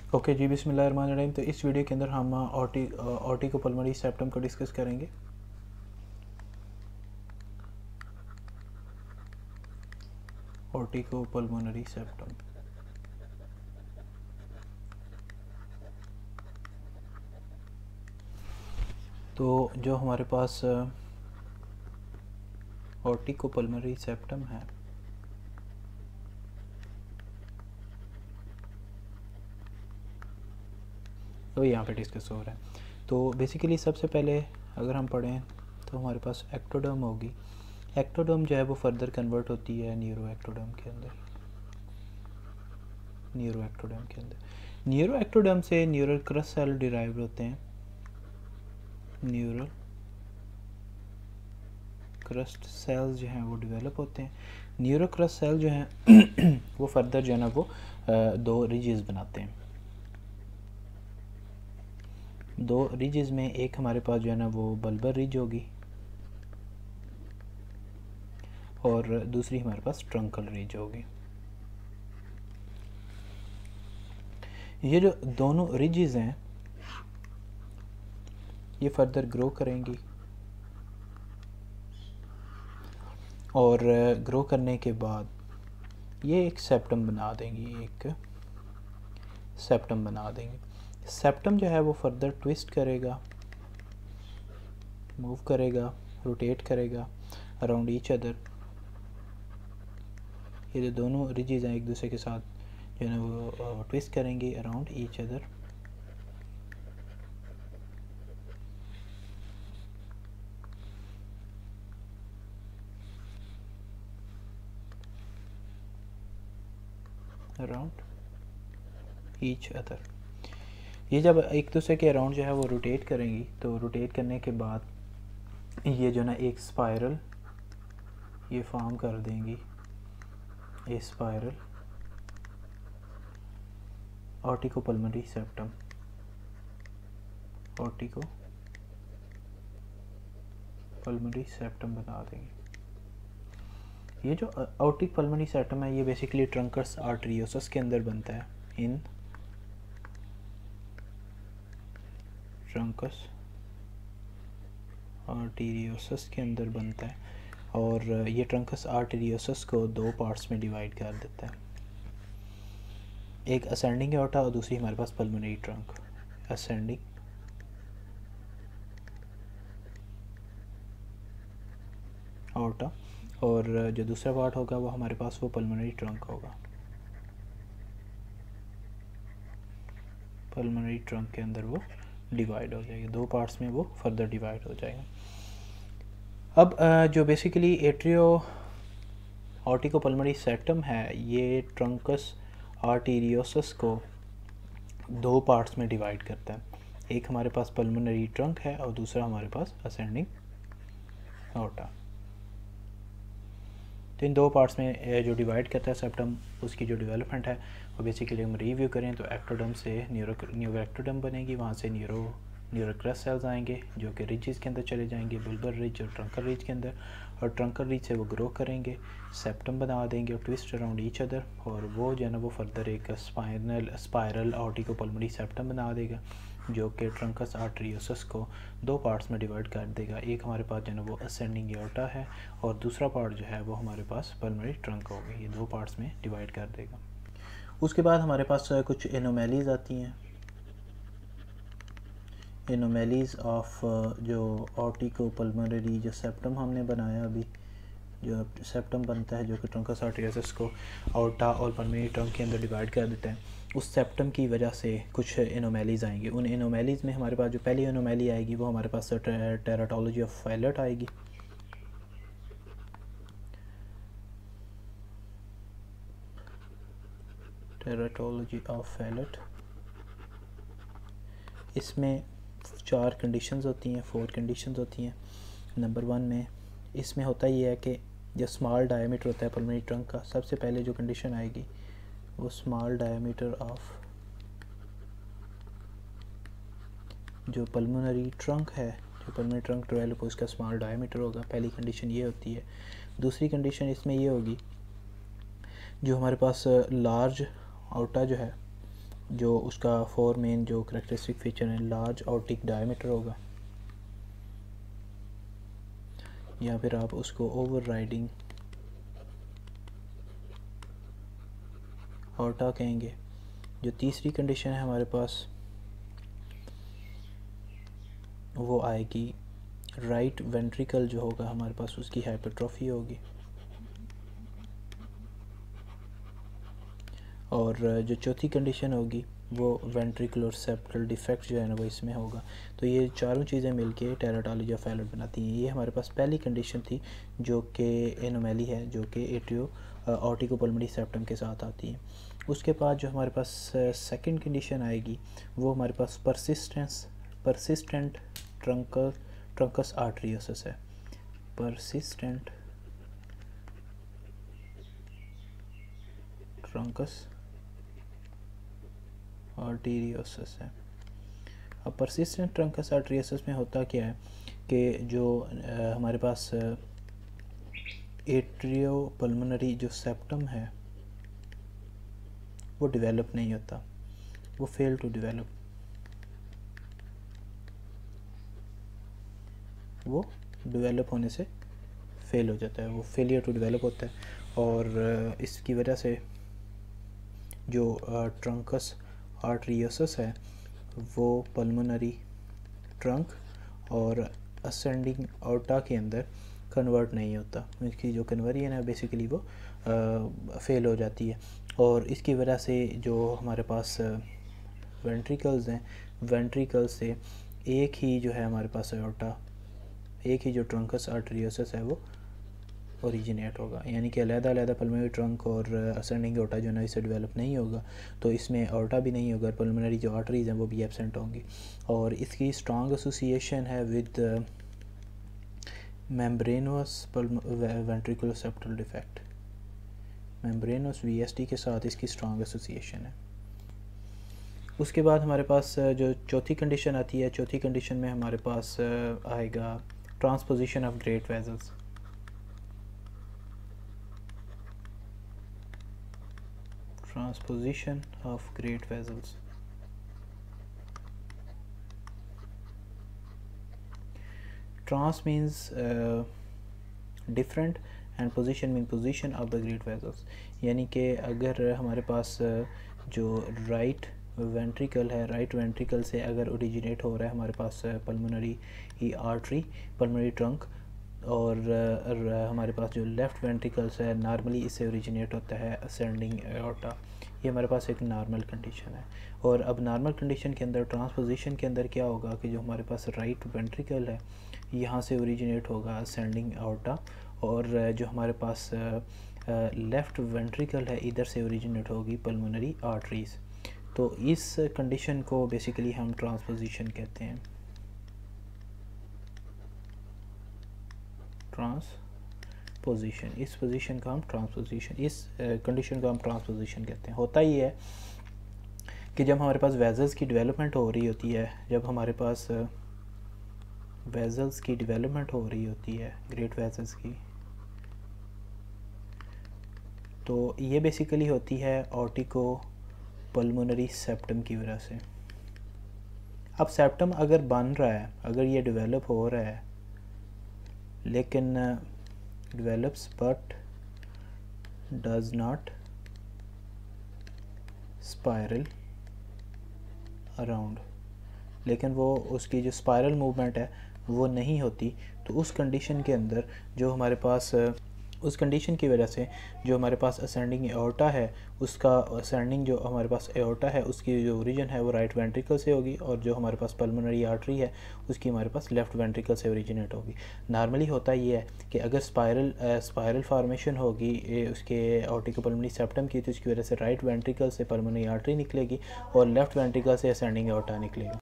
Okay जी, बिस्मिल्लाहिर्रहमानिर्रहीम। तो इस वीडियो के अंदर हम ऑर्टिकोपल्मोनरी सेप्टम को डिस्कस करेंगे। ऑर्टिकोपल्मोनरी सेप्टम। तो जो हमारे पास ऑर्टिकोपल्मोनरी सेप्टम है, तो यहाँ पे डिस्कस हो रहा है। तो बेसिकली सबसे पहले अगर हम पढ़ें तो हमारे पास एक्टोडर्म होगी। एक्टोडर्म जो है वो फर्दर कन्वर्ट होती है न्यूरो एक्टोडर्म के अंदर। न्यूरो एक्टोडर्म से न्यूरल क्रस्ट सेल डिराइव होते हैं। न्यूरल क्रस्ट सेल्स जो हैं वो डेवलप होते हैं। न्यूरो क्रस्ट सेल जो हैं वो फर्दर जो है ना वो दो रिजेस बनाते हैं। दो रिजेस में एक हमारे पास जो है ना वो बल्बर रिज होगी और दूसरी हमारे पास ट्रंकल रिज होगी। ये जो दोनों रिजेस हैं ये फर्दर ग्रो करेंगी और ग्रो करने के बाद ये एक सेप्टम बना देंगी। सेप्टम जो है वो फर्दर ट्विस्ट करेगा, मूव करेगा, रोटेट करेगा अराउंड ईच अदर। ये जो दोनों रिजेस हैं एक दूसरे के साथ जो है ना वो ट्विस्ट करेंगे अराउंड ईच अदर। ये जब एक दूसरे के अराउंड जो है वो रोटेट करेंगी तो रोटेट करने के बाद ये जो ना एक स्पाइरल ये फॉर्म कर देंगी। ये स्पाइरल ऑर्टिकोपल्मोनरी सेप्टम बना देंगे। ये जो ऑर्टिकोपल्मोनरी सेप्टम है ये बेसिकली ट्रंकस आर्टेरियोसस के अंदर बनता है। इन ट्रंकस आर्टेरियोसस के अंदर बनता है और ये ट्रंकस आर्टेरियोसस को दो पार्ट्स में डिवाइड कर देता है। एक असेंडिंग एओर्टा और दूसरी हमारे पास पल्मोनरी ट्रंक। असेंडिंग एओर्टा और जो दूसरा पार्ट होगा वो हमारे पास वो पल्मोनरी ट्रंक होगा। पल्मोनरी ट्रंक के अंदर वो डिवाइड हो जाएगा, दो पार्ट्स में वो फर्दर डिवाइड हो जाएगा। अब जो बेसिकली एट्रियो ऑर्टिकोपल्मोनरी सेप्टम है ये ट्रंकस आर्टेरियोसस को दो पार्ट्स में डिवाइड करता है। एक हमारे पास पल्मोनरी ट्रंक है और दूसरा हमारे पास असेंडिंग एओर्टा। तो इन दो पार्ट्स में जो डिवाइड करता है सेप्टम उसकी जो डेवलपमेंट है वो बेसिकली हम रिव्यू करें तो एक्टोडर्म से न्यूरो एक्टोडर्म बनेगी, वहाँ से न्यूरो क्रस्ट सेल्स आएंगे जो कि रिजेस के अंदर चले जाएंगे, बल्बर रिज और ट्रंकल रिज के अंदर, और ट्रंकल रिज से वो ग्रो करेंगे, सेप्टम बना देंगे और ट्विस्ट अराउंड ईच अदर, और वो जो है ना वो फर्दर एक स्पाइरल ऑर्टिकोपल्मोनरी सेप्टम बना देगा जो कि ट्रंकस आर्टेरियोसस को दो पार्ट्स में डिवाइड कर देगा। एक हमारे पास जो है ना वो असेंडिंग एओर्टा है और दूसरा पार्ट जो है वो हमारे पास पल्मोनरी ट्रंक होगी। ये दो पार्ट्स में डिवाइड कर देगा। उसके बाद हमारे पास कुछ एनोमैलीज आती हैं। एनोमैलीज ऑफ जो ऑर्टिकोपल्मोनरी जो सेप्टम हमने बनाया अभी, जो सेप्टम बनता है जो कि ट्रंकस आर्टेरियोसस को एओर्टा और पल्मोनरी ट्रंक के अंदर डिवाइड कर देता है, उस सेप्टम की वजह से कुछ एनोमैलीज आएंगी। उन एनोमैलीज में हमारे पास जो पहली एनोमैली आएगी वो हमारे पास टेराटोलॉजी ऑफ फैलेट आएगी। टेराटोलॉजी ऑफ फैलेट, इसमें 4 कंडीशंस होती हैं, 4 कंडीशंस होती हैं। नंबर 1 में इसमें होता ही है कि जो स्मॉल डायमीटर होता है पल्मोनरी ट्रंक का, सबसे पहले जो कंडीशन आएगी वो स्मॉल डायमीटर ऑफ जो पल्मोनरी ट्रंक है, जो पल्मोनरी ट्रंक डेवलप हो उसका स्मॉल डायमीटर होगा। पहली कंडीशन ये होती है। दूसरी कंडीशन इसमें ये होगी जो हमारे पास लार्ज एओर्टा जो है जो उसका 4 मेन जो करेक्टरिस्टिक फीचर है, लार्ज ऑर्टिक डायमीटर होगा, या फिर आप उसको ओवर राइडिंग ऑर्टा कहेंगे। जो तीसरी कंडीशन है हमारे पास वो आएगी राइट वेंट्रिकल जो होगा हमारे पास उसकी हाइपरट्रॉफी होगी, और जो चौथी कंडीशन होगी वो वेंट्रिकुलर सेप्टल डिफेक्ट जो है ना वो इसमें होगा। तो ये चारों चीज़ें मिलके टेराटोलॉजी ऑफ फैलर बनाती हैं। ये हमारे पास पहली कंडीशन थी जो कि एनोमैली है, जो कि एट्रियो ऑर्टिकोपल्मोनरी सेप्टम के साथ आती है। उसके बाद जो हमारे पास सेकंड कंडीशन आएगी वो हमारे पास परसिस्टेंट ट्रंकस आर्टरियोसिस है। परसिस्टेंट ट्रंकस आर्टरियोसिस है। अब परसिस्टेंट ट्रंकस आर्टरियोसिस में होता क्या है कि जो हमारे पास एट्रियोपल्मोनरी जो सेप्टम है वो डेवलप नहीं होता, वो फेल टू डेवलप, वो डेवलप होने से फेल हो जाता है, वो फेलियर टू डेवलप होता है। और इसकी वजह से जो ट्रंकस आर्टरियोसिस है वो पल्मोनरी ट्रंक और असेंडिंग ऑर्टा के अंदर कन्वर्ट नहीं होता। इसकी जो कन्वर्जन है बेसिकली वो फेल हो जाती है, और इसकी वजह से जो हमारे पास वेंट्रिकल्स हैं, वेंट्रिकल से एक ही जो है हमारे पास ऑर्टा, एक ही जो ट्रंकस आर्टरियोसिस है वो ओरिजिनेट होगा, यानी कि अलग-अलग पल्मोनरी ट्रंक और असेंडिंग ऑर्टा जो है ना इससे डेवलप नहीं होगा, तो इसमें ऑर्टा भी नहीं होगा, पल्मोनरी जो आर्टरीज हैं वो भी एब्सेंट होंगी। और इसकी स्ट्रॉन्ग एसोसिएशन है with membranes ventricular septal defect, membranes VSD के साथ इसकी स्ट्रॉन्ग एसोसिएशन है। उसके बाद हमारे पास जो चौथी कंडीशन आती है, चौथी कंडीशन में हमारे पास आएगा transposition of great vessels. Transposition of great vessels. Trans means different and position means position of the great vessels, यानी कि अगर हमारे पास जो राइट वेंट्रिकल है, राइट वेंट्रिकल से अगर ओरिजिनेट हो रहा है हमारे पास पल्मोनरी आर्टरी, पल्मोनरी ट्रंक, और हमारे पास जो लेफ़्ट वेंट्रिकल्स है नॉर्मली इससे ओरिजिनेट होता है असेंडिंग एओर्टा, ये हमारे पास एक नॉर्मल कंडीशन है। और अब नॉर्मल कंडीशन के अंदर ट्रांसपोजिशन के अंदर क्या होगा कि जो हमारे पास राइट वेंट्रिकल है यहाँ से ओरिजिनेट होगा असेंडिंग एओर्टा, और जो हमारे पास लेफ़्ट वेंट्रिकल है इधर से ओरिजिनेट होगी पल्मोनरी आर्टरीज़। तो इस कंडीशन को बेसिकली हम ट्रांसपोजिशन कहते हैं, ट्रांसपोजिशन। इस पोजीशन का हम ट्रांसपोजिशन, इस कंडीशन का हम ट्रांसपोजिशन कहते हैं। होता ही है कि जब हमारे पास वेजल्स की डेवलपमेंट हो रही होती है, जब हमारे पास वेजल्स की डेवलपमेंट हो रही होती है, ग्रेट वेजल्स की, तो ये बेसिकली होती है ऑर्टिको पल्मोनरी सेप्टम की वजह से। अब सेप्टम अगर बन रहा है, अगर ये डेवलप हो रहा है, लेकिन develops but does not spiral around, लेकिन वो उसकी जो स्पायरल मूवमेंट है वो नहीं होती, तो उस कंडीशन के अंदर जो हमारे पास उस कंडीशन की वजह से जो हमारे पास असेंडिंग एओर्टा है, उसका असेंडिंग जो हमारे पास एओर्टा है उसकी जो ओरिजिन है वो राइट वेंट्रिकल से होगी, और जो हमारे पास पल्मोनरी आर्टरी है उसकी हमारे पास लेफ़्ट वेंट्रिकल से ओरिजिनेट होगी। नॉर्मली होता ये है कि अगर स्पायरल फार्मेशन होगी उसके ऑर्टिको पल्मोनरी सेप्टम की, तो इसकी वजह से राइट वेंट्रिकल से पल्मोनरी आर्टरी निकलेगी और लेफ़्ट वेंट्रिकल से असेंडिंग एओर्टा निकलेगी।